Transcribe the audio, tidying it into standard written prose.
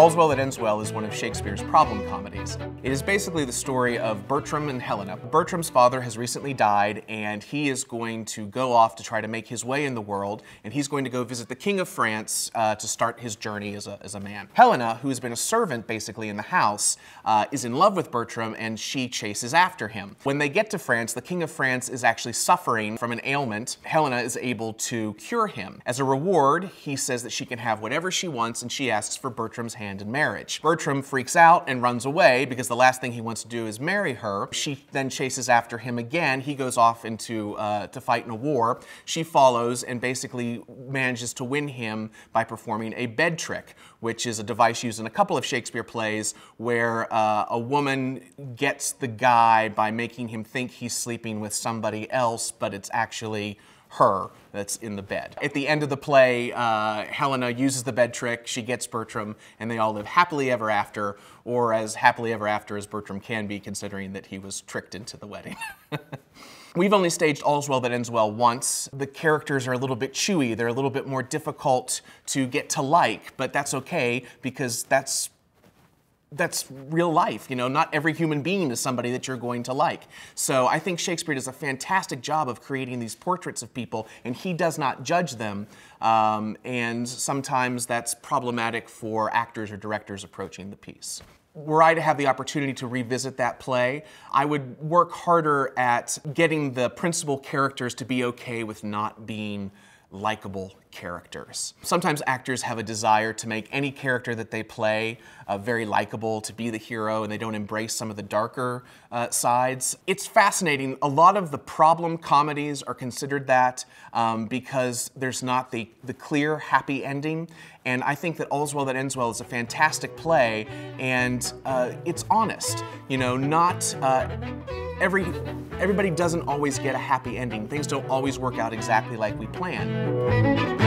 All's Well That Ends Well is one of Shakespeare's problem comedies. It is basically the story of Bertram and Helena. Bertram's father has recently died, and he is going to go off to try to make his way in the world, and he's going to go visit the King of France to start his journey as a man. Helena, who has been a servant basically in the house, is in love with Bertram, and she chases after him. When they get to France, the King of France is actually suffering from an ailment. Helena is able to cure him. As a reward, he says that she can have whatever she wants, and she asks for Bertram's hand in marriage. Bertram freaks out and runs away because the last thing he wants to do is marry her. She then chases after him again. He goes off into to fight in a war. She follows and basically manages to win him by performing a bed trick, which is a device used in a couple of Shakespeare plays where a woman gets the guy by making him think he's sleeping with somebody else, but it's actually her that's in the bed. At the end of the play, Helena uses the bed trick, she gets Bertram, and they all live happily ever after, or as happily ever after as Bertram can be, considering that he was tricked into the wedding. We've only staged All's Well That Ends Well once. The characters are a little bit chewy, they're a little bit more difficult to get to like, but that's okay because that's real life, you know, not every human being is somebody that you're going to like. So I think Shakespeare does a fantastic job of creating these portraits of people, and he does not judge them, and sometimes that's problematic for actors or directors approaching the piece. Were I to have the opportunity to revisit that play, I would work harder at getting the principal characters to be okay with not being likable characters. Sometimes actors have a desire to make any character that they play very likable, to be the hero, and they don't embrace some of the darker sides. It's fascinating. A lot of the problem comedies are considered that because there's not the clear, happy ending. And I think that All's Well That Ends Well is a fantastic play, and it's honest. You know, not everybody doesn't always get a happy ending. Things don't always work out exactly like we planned.